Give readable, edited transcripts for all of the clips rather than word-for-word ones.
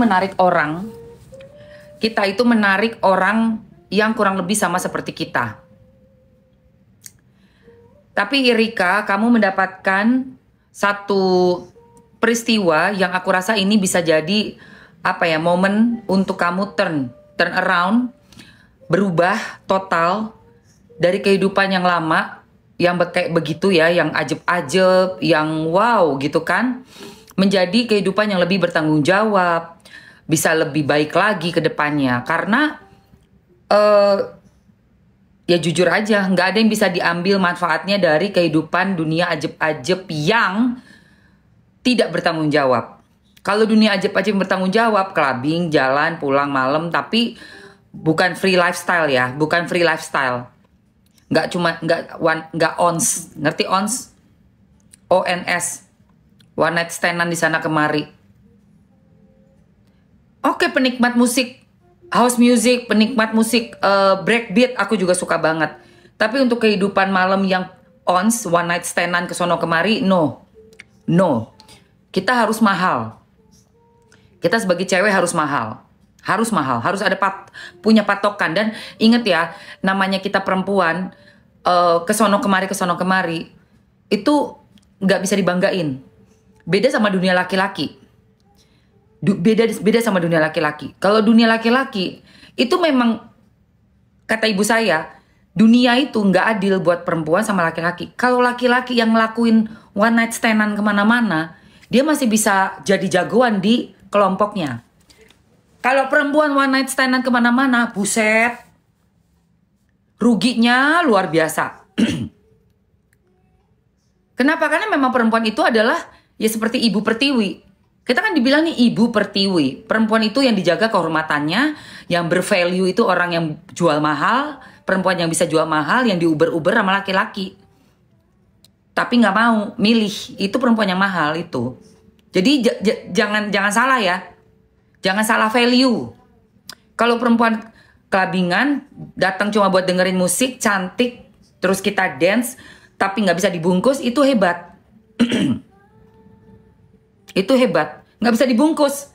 menarik orang, kita itu menarik orang yang kurang lebih sama seperti kita. Tapi Irika, kamu mendapatkan satu peristiwa yang aku rasa ini bisa jadi momen untuk kamu turn around, berubah total dari kehidupan yang lama, yang kayak begitu ya, yang ajeb-ajeb, yang wow gitu kan, menjadi kehidupan yang lebih bertanggung jawab, bisa lebih baik lagi ke depannya. Karena ya jujur aja, nggak ada yang bisa diambil manfaatnya dari kehidupan dunia ajeb-ajeb yang tidak bertanggung jawab. Kalau dunia ajeb-ajeb bertanggung jawab, clubbing, jalan, pulang malam, tapi bukan free lifestyle ya, bukan free lifestyle. Nggak ons, ngerti ons? ONS, one night standan di sana kemari. Oke, penikmat musik house music, penikmat musik breakbeat, aku juga suka banget. Tapi untuk kehidupan malam yang ons, one night standan ke sono kemari, no. Kita harus mahal. Kita sebagai cewek harus mahal. Harus ada punya patokan. Dan inget ya, namanya kita perempuan, ke sono kemari, itu nggak bisa dibanggain. Beda sama dunia laki-laki. Beda sama dunia laki-laki. Kalau dunia laki-laki itu memang, kata ibu saya, dunia itu nggak adil buat perempuan sama laki-laki. Kalau laki-laki yang ngelakuin one night standan kemana-mana, dia masih bisa jadi jagoan di kelompoknya. Kalau perempuan one night standan kemana-mana, buset, ruginya luar biasa. Kenapa? Karena memang perempuan itu adalah ya seperti ibu pertiwi. Kita kan dibilang nih ibu pertiwi. Perempuan itu yang dijaga kehormatannya, yang bervalue itu orang yang jual mahal, perempuan yang bisa jual mahal, yang diuber-uber sama laki-laki. Tapi nggak mau milih, itu perempuan yang mahal itu. Jadi jangan salah ya. Jangan salah value. Kalau perempuan kelabingan, datang cuma buat dengerin musik, cantik, terus kita dance, tapi nggak bisa dibungkus, itu hebat. Itu hebat, nggak bisa dibungkus.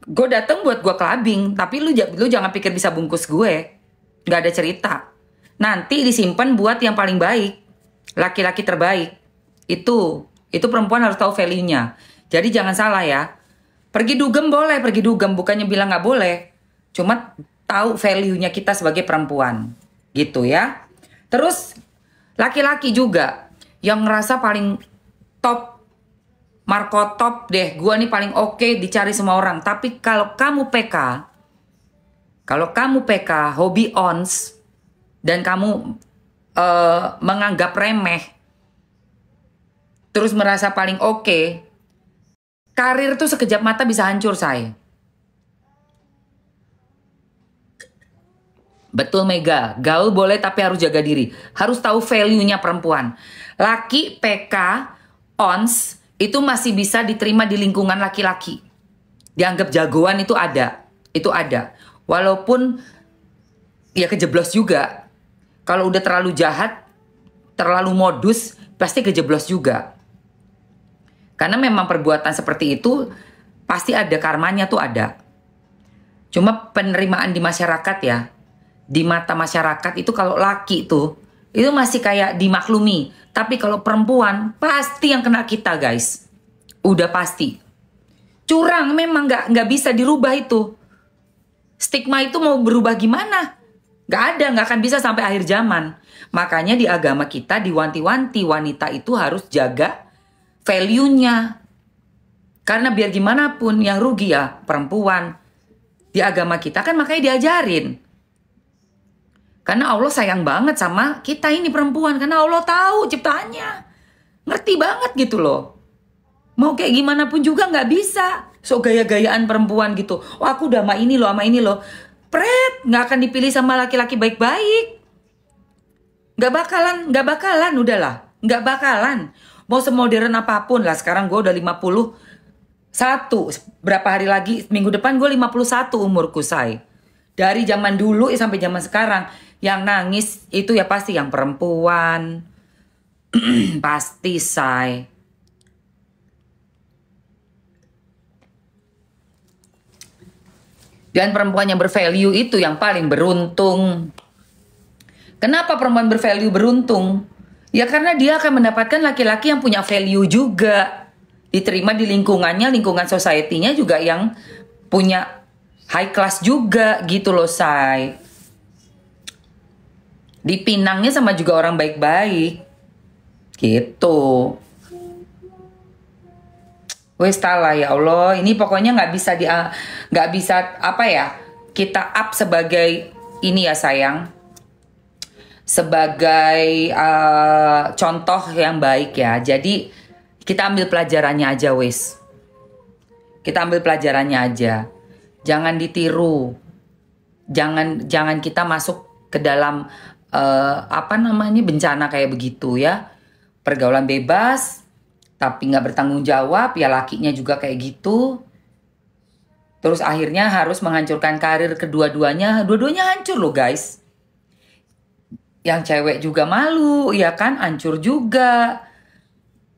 Gue datang buat gue kelabing, tapi lu jangan pikir bisa bungkus gue. Nggak ada cerita. Nanti disimpan buat yang paling baik, laki-laki terbaik. Itu perempuan harus tahu value-nya. Jadi jangan salah ya. Pergi dugem boleh, pergi dugem, bukannya bilang nggak boleh. Cuma tahu value-nya kita sebagai perempuan, gitu ya. Terus laki-laki juga yang ngerasa paling top, Marco top deh, gua nih paling oke, dicari semua orang. Tapi kalau kamu PK, hobi ons, dan kamu menganggap remeh, terus merasa paling oke, karir tuh sekejap mata bisa hancur, say. Betul Mega, gaul boleh tapi harus jaga diri. Harus tahu value-nya perempuan. Laki, PK, ons, itu masih bisa diterima di lingkungan laki-laki. Dianggap jagoan itu ada. Walaupun ya kejeblos juga. Kalau udah terlalu jahat, terlalu modus, pasti kejeblos juga. Karena memang perbuatan seperti itu pasti ada karmanya tuh ada. Cuma penerimaan di masyarakat ya. Di mata masyarakat itu kalau laki tuh, itu masih kayak dimaklumi. Tapi kalau perempuan, pasti yang kena kita, guys. Udah pasti. Curang memang nggak bisa dirubah itu. Stigma itu mau berubah gimana? Nggak akan bisa sampai akhir zaman. Makanya di agama kita diwanti-wanti wanita itu harus jaga value-nya. Karena biar gimana pun yang rugi ya perempuan. Di agama kita kan makanya diajarin. Karena Allah sayang banget sama kita ini perempuan. Karena Allah tahu ciptaannya. Ngerti banget gitu loh. Mau kayak gimana pun juga nggak bisa. So gaya-gayaan perempuan gitu. Oh aku udah sama ini loh. Pret, nggak akan dipilih sama laki-laki baik-baik. Nggak bakalan, udahlah. Nggak bakalan. Mau semodern apapun lah. Sekarang gue udah 51. Berapa hari lagi, minggu depan gue 51 umurku, say. Dari zaman dulu sampai zaman sekarang. Yang nangis itu ya pasti yang perempuan. Pasti, say. Dan perempuan yang bervalue itu yang paling beruntung. Kenapa perempuan bervalue beruntung? Ya karena dia akan mendapatkan laki-laki yang punya value juga. Diterima di lingkungannya, lingkungan society-nya juga yang punya high class juga gitu loh, say. Dipinangnya sama juga orang baik-baik. Gitu. Wes lah ya Allah, ini pokoknya nggak bisa apa ya, kita up sebagai ini ya sayang, sebagai contoh yang baik ya. Jadi kita ambil pelajarannya aja wes, kita ambil pelajarannya aja, jangan ditiru, jangan kita masuk ke dalam apa namanya bencana kayak begitu ya, pergaulan bebas. Tapi nggak bertanggung jawab, ya lakinya juga kayak gitu. Terus akhirnya harus menghancurkan karir kedua-duanya. Dua-duanya hancur loh guys. Yang cewek juga malu, ya kan? Hancur juga.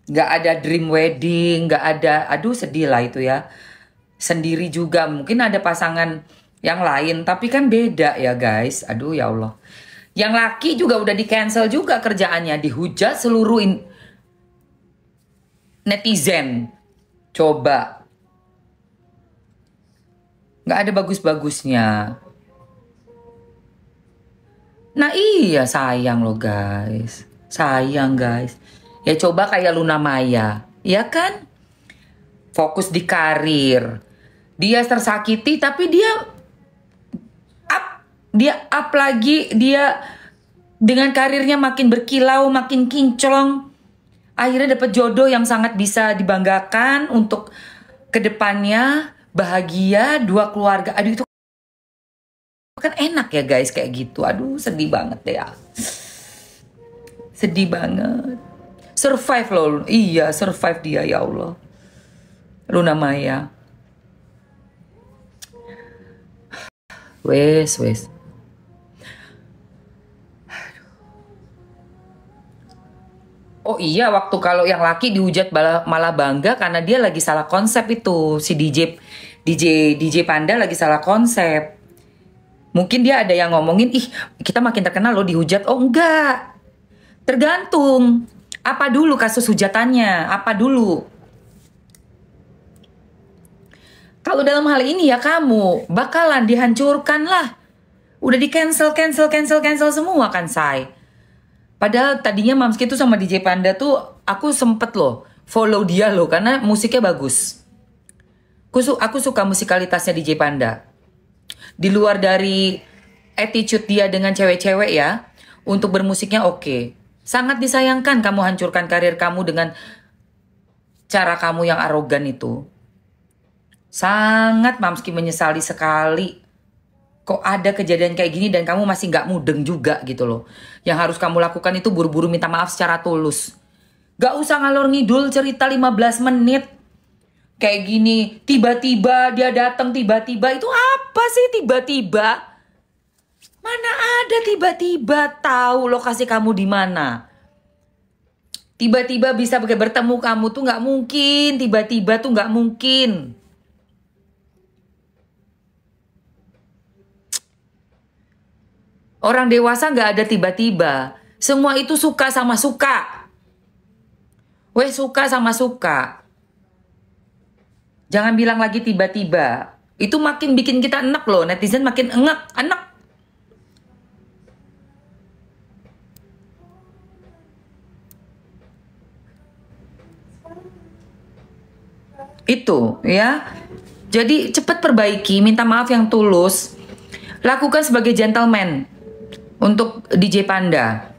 Nggak ada dream wedding, nggak ada, aduh sedih lah itu ya. Sendiri juga, mungkin ada pasangan yang lain, tapi kan beda ya guys. Aduh ya Allah. Yang laki juga udah di cancel juga kerjaannya, dihujat seluruh netizen. Coba. Nggak ada bagus-bagusnya. Nah iya sayang loh guys. Sayang guys. Ya coba kayak Luna Maya. Ya kan? Fokus di karir. Dia tersakiti tapi dia up lagi. Dia dengan karirnya makin berkilau, makin kinclong. Akhirnya dapat jodoh yang sangat bisa dibanggakan untuk kedepannya, bahagia, dua keluarga. Aduh itu kan enak ya guys kayak gitu. Aduh sedih banget deh ya. Sedih banget. Survive loh. Iya survive dia ya Allah. Luna Maya. Wes. Oh iya, waktu kalau yang laki dihujat malah bangga karena dia lagi salah konsep itu. Si DJ Panda lagi salah konsep. Mungkin dia ada yang ngomongin, ih kita makin terkenal loh dihujat. Oh enggak. Tergantung. Apa dulu kasus hujatannya? Apa dulu? Kalau dalam hal ini ya kamu bakalan dihancurkan lah. Udah di cancel semua kan say. Padahal tadinya Mamski tuh sama DJ Panda tuh aku sempet loh follow dia loh karena musiknya bagus. Aku suka musikalitasnya DJ Panda. Di luar dari attitude dia dengan cewek-cewek ya, untuk bermusiknya oke. Sangat disayangkan kamu hancurkan karir kamu dengan cara kamu yang arogan itu. Sangat Mamski menyesali sekali. Kok ada kejadian kayak gini dan kamu masih nggak mudeng juga gitu loh. Yang harus kamu lakukan itu buru-buru minta maaf secara tulus. Gak usah ngalor ngidul cerita 15 menit. Kayak gini, tiba-tiba dia datang tiba-tiba. Itu apa sih tiba-tiba? Mana ada tiba-tiba tahu lokasi kamu di mana? Tiba-tiba bisa bertemu kamu tuh nggak mungkin. Tiba-tiba tuh nggak mungkin. Orang dewasa nggak ada tiba-tiba. Semua itu suka sama suka. Suka sama suka. Jangan bilang lagi tiba-tiba. Itu makin bikin kita enak loh. Netizen makin enak. Itu ya. Jadi cepat perbaiki. Minta maaf yang tulus. Lakukan sebagai gentleman. Untuk DJ Panda.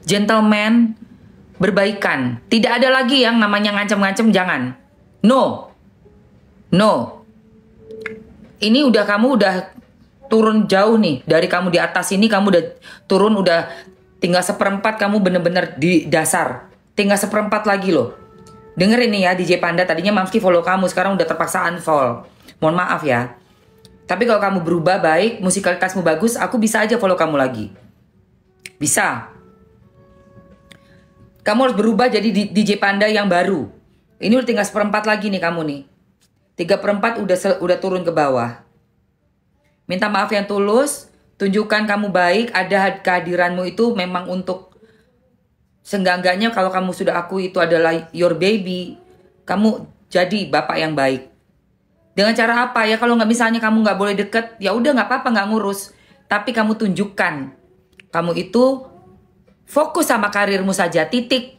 Gentleman berbaikan. Tidak ada lagi yang namanya ngancam-ngancam, jangan. No. Ini kamu udah turun jauh nih. Dari kamu di atas ini kamu udah turun, udah tinggal 1/4 kamu bener-bener di dasar. Tinggal 1/4 lagi loh. Dengerin nih ya DJ Panda, tadinya Mamski follow kamu, sekarang udah terpaksa unfollow. Mohon maaf ya. Tapi kalau kamu berubah baik, musikalitasmu bagus, aku bisa aja follow kamu lagi. Bisa. Kamu harus berubah jadi DJ Panda yang baru. Ini udah tinggal 1/4 lagi nih kamu nih. 3/4 udah turun ke bawah. Minta maaf yang tulus, tunjukkan kamu baik, ada kehadiranmu itu memang untuk seenggak-enggaknya kalau kamu sudah akui itu adalah your baby, kamu jadi bapak yang baik. Dengan cara apa ya? Kalau nggak misalnya kamu nggak boleh deket, ya udah nggak apa-apa, nggak ngurus. Tapi kamu tunjukkan, kamu itu fokus sama karirmu saja, titik.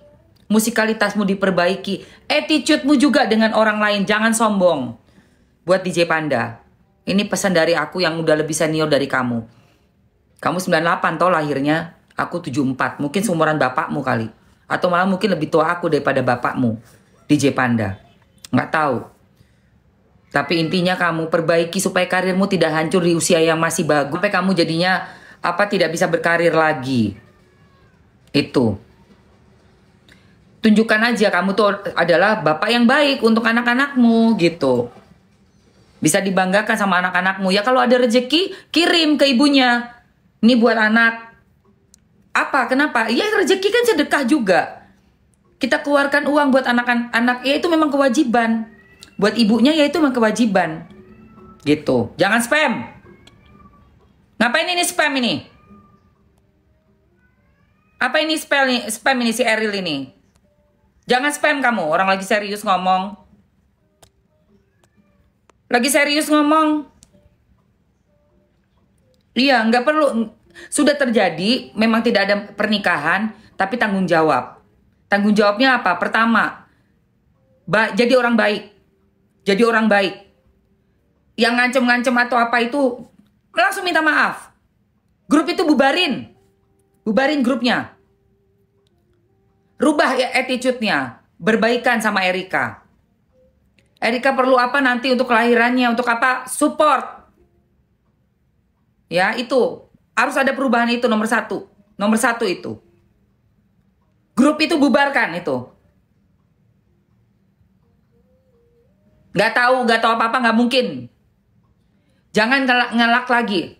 Musikalitasmu diperbaiki, attitude-mu juga dengan orang lain, jangan sombong. Buat DJ Panda, ini pesan dari aku yang udah lebih senior dari kamu. Kamu 98 toh lahirnya, aku 74, mungkin seumuran bapakmu kali. Atau malah mungkin lebih tua aku daripada bapakmu, DJ Panda. Nggak tahu. Tapi intinya kamu perbaiki supaya karirmu tidak hancur di usia yang masih bagus. Sampai kamu jadinya tidak bisa berkarir lagi. Itu. Tunjukkan aja kamu tuh adalah bapak yang baik untuk anak-anakmu gitu. Bisa dibanggakan sama anak-anakmu. Ya kalau ada rezeki, kirim ke ibunya. Ini buat anak. Apa? Kenapa? Ya rezeki kan sedekah juga. Kita keluarkan uang buat anak-anak. Ya itu memang kewajiban. Buat ibunya ya itu memang kewajiban. Gitu. Jangan spam. Ngapain ini spam ini? Apa ini spam ini si Eril ini? Jangan spam kamu, orang lagi serius ngomong. Lagi serius ngomong. Iya, nggak perlu. Sudah terjadi, memang tidak ada pernikahan, tapi tanggung jawab. Tanggung jawabnya apa? Pertama, jadi orang baik. Jadi orang baik. Yang ngancem-ngancem atau apa itu, langsung minta maaf. Grup itu bubarin. Bubarin grupnya. Rubah ya attitude-nya. Berbaikan sama Erika. Erika perlu apa nanti untuk kelahirannya? Untuk apa? Support. Ya itu. Harus ada perubahan itu nomor satu. Nomor satu itu. Grup itu bubarkan itu. Gak tahu apa-apa, gak mungkin. Jangan ngelak lagi.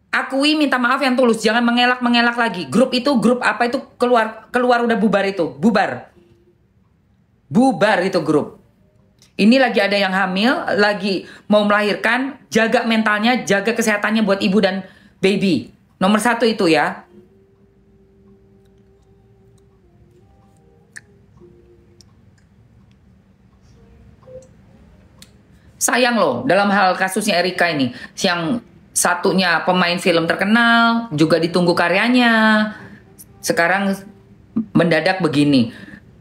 Akui, minta maaf yang tulus, jangan mengelak lagi. Grup itu grup apa itu keluar udah bubar itu, bubar itu grup. Ini lagi ada yang hamil, lagi mau melahirkan, jaga mentalnya, jaga kesehatannya buat ibu dan baby. Nomor satu itu ya. Sayang loh, dalam hal kasusnya Erika ini, yang satunya pemain film terkenal, juga ditunggu karyanya. Sekarang mendadak begini.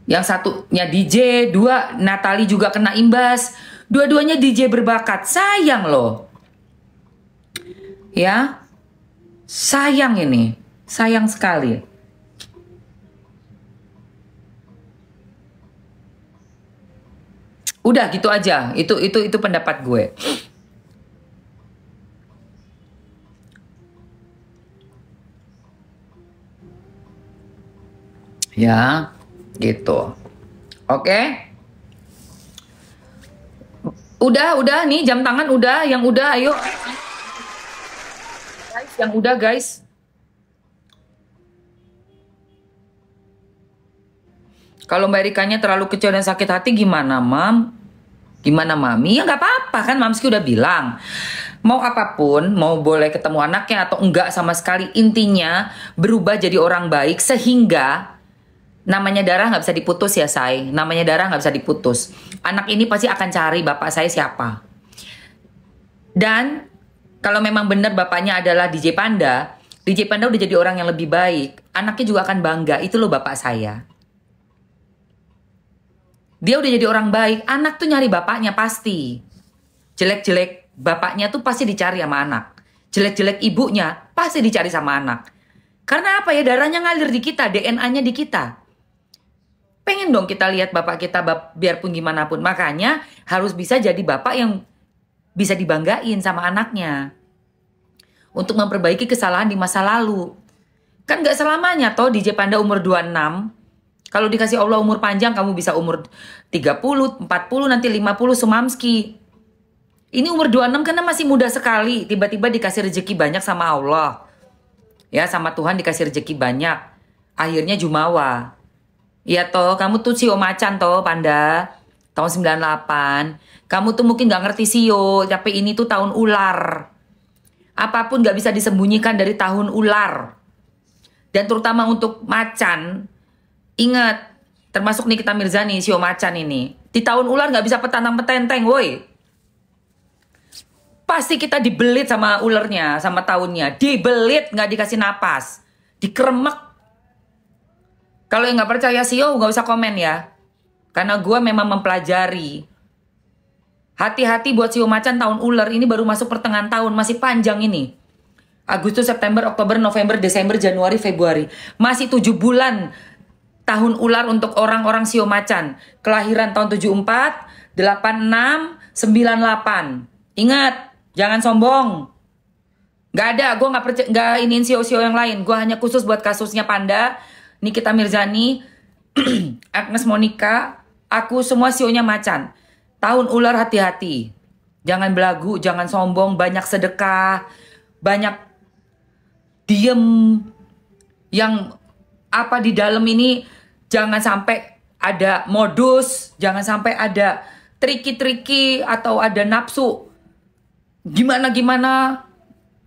Yang satunya DJ, dua Natalie juga kena imbas. Dua-duanya DJ berbakat. Sayang loh. Ya. Sayang ini. Sayang sekali. Udah gitu aja. Itu pendapat gue. Ya, gitu. Oke. Udah nih jam tangan udah, yang udah ayo. Guys, yang udah guys. Kalau Mbak Erikanya terlalu kecil dan sakit hati gimana, Mam? Gimana, Mami? Ya nggak apa-apa kan, Mamski udah bilang. Mau apapun, mau boleh ketemu anaknya atau enggak sama sekali, intinya berubah jadi orang baik sehingga namanya darah nggak bisa diputus ya, say. Namanya darah nggak bisa diputus. Anak ini pasti akan cari bapak saya siapa. Dan kalau memang benar bapaknya adalah DJ Panda udah jadi orang yang lebih baik. Anaknya juga akan bangga, itu loh bapak saya. Dia udah jadi orang baik, anak tuh nyari bapaknya pasti. Jelek-jelek bapaknya tuh pasti dicari sama anak. Jelek-jelek ibunya pasti dicari sama anak. Karena apa ya, darahnya ngalir di kita, DNA-nya di kita. Pengen dong kita lihat bapak kita biarpun gimana pun. Makanya harus bisa jadi bapak yang bisa dibanggain sama anaknya. Untuk memperbaiki kesalahan di masa lalu. Kan gak selamanya toh DJ Panda umur 26. Kalau dikasih Allah umur panjang kamu bisa umur 30, 40, nanti 50 sumamski. Ini umur 26 karena masih muda sekali. Tiba-tiba dikasih rezeki banyak sama Allah. Ya sama Tuhan dikasih rezeki banyak. Akhirnya jumawa. Iya toh, kamu tuh sio macan toh, Panda. Tahun 98. Kamu tuh mungkin gak ngerti sio, tapi ini tuh tahun ular. Apapun gak bisa disembunyikan dari tahun ular. Dan terutama untuk macan, ingat, termasuk Nikita Mirzani, sio macan ini. Di tahun ular gak bisa petantang petenteng, woi. Pasti kita dibelit sama ulernya, sama tahunnya. Dibelit, gak dikasih napas. Dikeremek. Kalau yang gak percaya sio, gak usah komen ya. Karena gue memang mempelajari. Hati-hati buat sio macan tahun ular, ini baru masuk pertengahan tahun, masih panjang ini. Agustus, September, Oktober, November, Desember, Januari, Februari. Masih 7 bulan tahun ular untuk orang-orang sio macan. Kelahiran tahun 74, 86, 98. Ingat, jangan sombong. Gak ada, gue gak iniin sio-sio yang lain. Gue hanya khusus buat kasusnya Panda, Nikita Mirzani, Agnes Monica. Aku semua sionya macan. Tahun ular hati-hati. Jangan belagu, jangan sombong, banyak sedekah, banyak diem, yang apa di dalam ini jangan sampai ada modus, jangan sampai ada triki-triki atau ada nafsu. Gimana-gimana,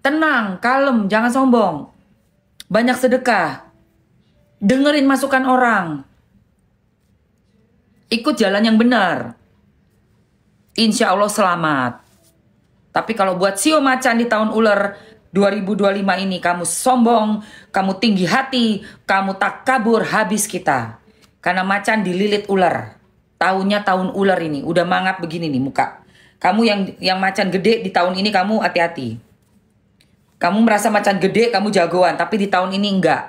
tenang, kalem, jangan sombong. Banyak sedekah, dengerin masukan orang, ikut jalan yang benar. Insya Allah selamat. Tapi kalau buat sio macan di tahun ular 2025 ini kamu sombong, kamu tinggi hati, kamu tak kabur, habis kita. Karena macan dililit ular. Tahunnya tahun ular ini, udah mangap begini nih muka. Kamu yang macan gede di tahun ini kamu hati-hati. Kamu merasa macan gede, kamu jagoan, tapi di tahun ini enggak.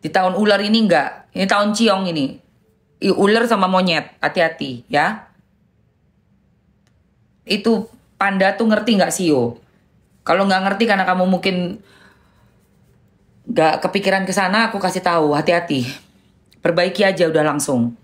Di tahun ular ini enggak. Ini tahun ciong ini. Ular sama monyet, hati-hati ya. Itu Panda tuh ngerti nggak sio? Kalau nggak ngerti karena kamu mungkin nggak kepikiran ke sana, aku kasih tahu, hati-hati. Perbaiki aja udah langsung.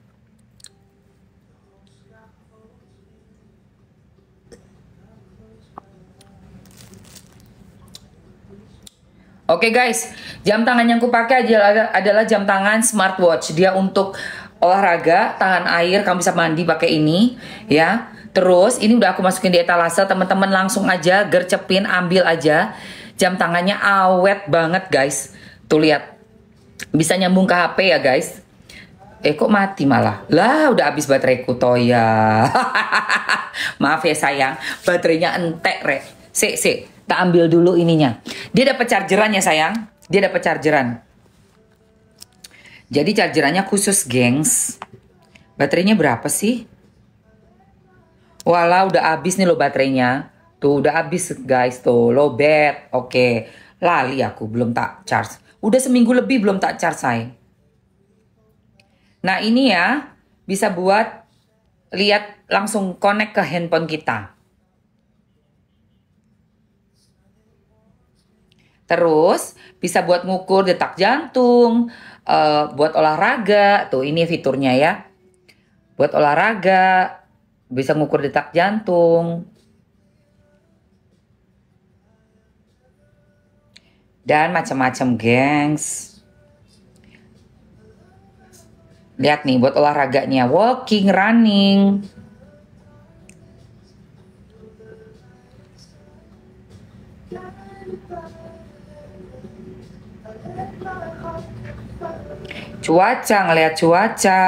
Oke guys, jam tangan yang kupakai adalah jam tangan smartwatch. Dia untuk olahraga, tahan air, kamu bisa mandi pakai ini, ya. Terus ini udah aku masukin di etalase, teman-teman langsung aja gercepin, ambil aja. Jam tangannya awet banget guys. Tuh lihat, bisa nyambung ke HP ya guys. Kok mati malah? Lah udah habis bateraiku toh ya. Maaf ya sayang, baterainya entek rek. Sik, tak ambil dulu ininya. Dia dapat chargeran ya sayang. Dia dapat chargeran. Jadi chargerannya khusus gengs. Baterainya berapa sih? Walah udah habis nih lo baterainya. Tuh udah habis guys tuh. Low bat. Oke. Lali aku belum tak charge. Udah seminggu lebih belum tak charge say. Nah ini ya. Bisa buat lihat langsung connect ke handphone kita. Terus bisa buat ngukur detak jantung. Buat olahraga. Tuh ini fiturnya ya. Buat olahraga. Bisa ngukur detak jantung. Dan macam-macam gengs. Lihat nih buat olahraganya. Walking, running. Cuaca, ngeliat cuaca.